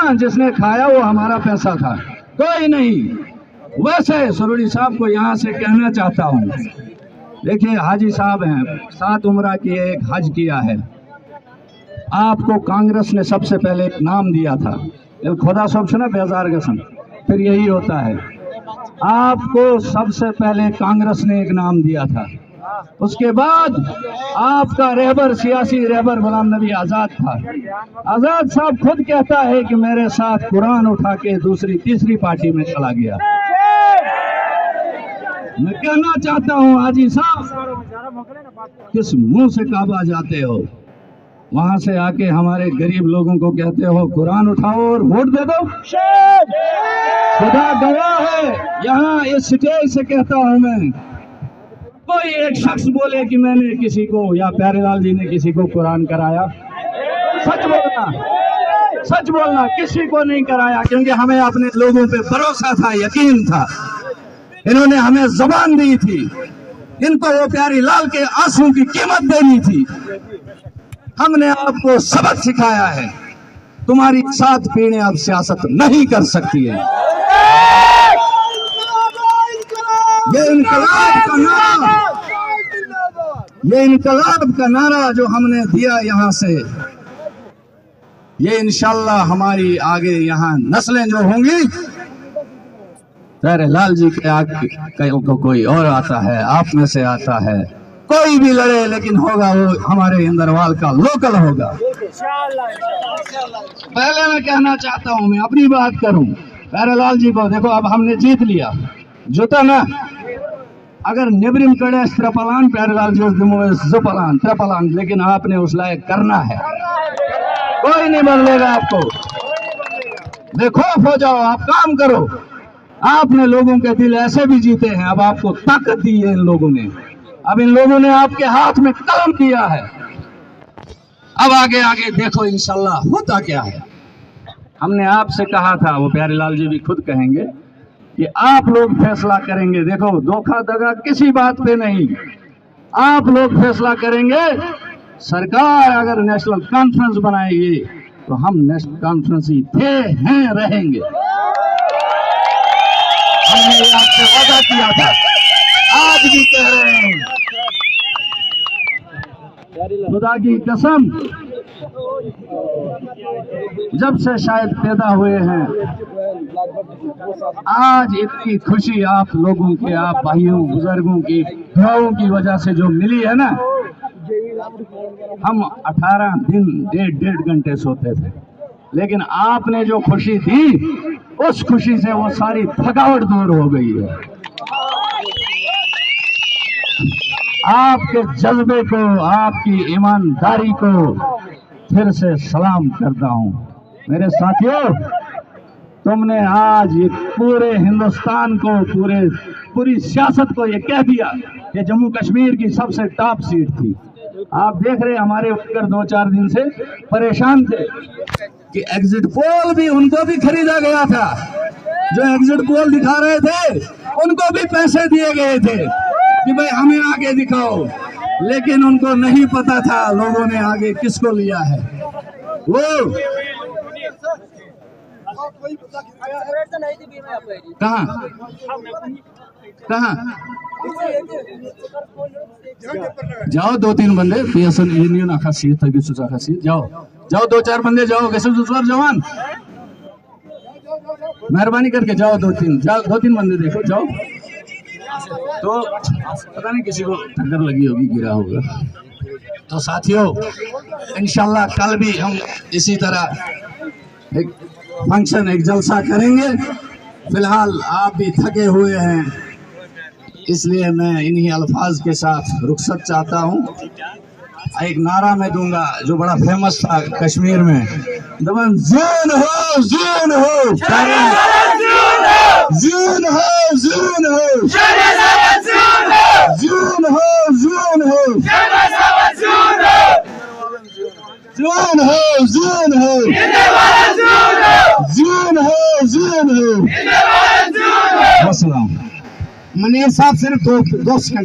हाँ, जिसने खाया वो हमारा पैसा था, कोई नहीं। वैसे सरूरी साहब को यहाँ से कहना चाहता हूँ, देखिए हाजी साहब हैं, 7 उम्रा की एक हज किया है। आपको कांग्रेस ने सबसे पहले एक नाम दिया था, खुदा सब सुना बेजार कसम, फिर यही होता है। आपको सबसे पहले कांग्रेस ने एक नाम दिया था, उसके बाद आपका रहबर, सियासी रहबर गुलाम नबी आज़ाद था। आज़ाद साहब खुद कहता है कि मेरे साथ कुरान उठा के दूसरी तीसरी पार्टी में चला गया। मैं कहना चाहता हूँ हाजी साहब, किस मुंह से काबा जाते हो? वहां से आके हमारे गरीब लोगों को कहते हो कुरान उठाओ और वोट दे दो। खुदा गवाह है, यहाँ इस स्टेज से कहता हूं मैं, कोई एक शख्स बोले कि मैंने किसी को या प्यारेलाल जी ने किसी को कुरान कराया, सच बोलना, किसी को नहीं कराया, क्योंकि हमें अपने लोगों पे भरोसा था, यकीन था। इन्होंने हमें जबान दी थी, इनको वो प्यारेलाल के आंसू की कीमत देनी थी। हमने आपको सबक सिखाया है, तुम्हारी साथ पीढ़ियां अब सियासत नहीं कर सकती है। ये इनकलाब का नारा जो हमने दिया यहाँ से, ये इंशाल्लाह हमारी आगे यहाँ नस्लें जो होंगी, प्यारेलाल जी के आगे को कोई और आता है, आप में से आता है, कोई भी लड़े लेकिन होगा वो हमारे इंदरवाल का लोकल होगा। पहले मैं कहना चाहता हूं, मैं अपनी बात करूं, प्यारेलाल जी को देखो, अब हमने जीत लिया, जुता ना, अगर निब्रिम कड़े त्रिपलान प्यारेलाल जुपलान त्रिपलान, लेकिन आपने उस लायक करना है, कोई नहीं बदलेगा आपको। बेखौफ हो जाओ, आप काम करो, आपने लोगों के दिल ऐसे भी जीते हैं, अब आपको ताकत दी है इन लोगों ने, अब इन लोगों ने आपके हाथ में कलम दिया है। अब आगे आगे देखो इंशाल्लाह होता क्या है। हमने आपसे कहा था, वो प्यारेलाल जी भी खुद कहेंगे कि आप लोग फैसला करेंगे। देखो, धोखा दगा किसी बात पे नहीं, आप लोग फैसला करेंगे। सरकार अगर नेशनल कॉन्फ्रेंस बनाएगी तो हम नेशनल कॉन्फ्रेंस ही थे, हैं, रहेंगे। हमने ये आपसे वादा किया था, आज भी कह रहे हैं, खुदा की कसम, जब से शायद पैदा हुए हैं, आज इतनी खुशी आप लोगों के, आप भाइयों बुजुर्गों की दुआओं की वजह से जो मिली है ना, हम 18 दिन 1.5 घंटे सोते थे, लेकिन आपने जो खुशी दी, उस खुशी से वो सारी थकावट दूर हो गई है। आपके जज्बे को, आपकी ईमानदारी को फिर से सलाम करता हूं। मेरे साथियों, तुमने आज ये पूरे हिंदुस्तान को, पूरी सियासत को ये कह दिया कि जम्मू कश्मीर की सबसे टॉप सीट थी। आप देख रहे, हमारे वर्कर 2-4 दिन से परेशान थे कि एग्जिट पोल भी उनको भी खरीदा गया था, जो एग्जिट पोल दिखा रहे थे उनको भी पैसे दिए गए थे कि भाई हमें आगे दिखाओ, लेकिन उनको नहीं पता था लोगों ने आगे किसको लिया है। वो कहाँ जाओ, 2-3 बंदे पीएसएन यूनियन आखासी थकी सुचा खासी, जाओ 2-4 बंदे जाओ, कैसे दूसरा जवान, मेहरबानी करके जाओ, 2-3 बंदे देखो, जाओ। तो पता नहीं किसी को ठक्कर लगी होगी, गिरा होगा। तो साथियों, इंशाल्लाह कल भी हम इसी तरह एक फंक्शन, एक जलसा करेंगे। फिलहाल आप भी थके हुए हैं, इसलिए मैं इन्हीं अल्फाज के साथ रुखसत चाहता हूँ। एक नारा मैं दूंगा जो बड़ा फेमस था कश्मीर में, दमन जून हो, जून हो, जून हो, जून हो, जून हो, जून हो, जून हो, जून हो, जून हो, जून हो। मनीर साहब सिर्फ 2 सेकंड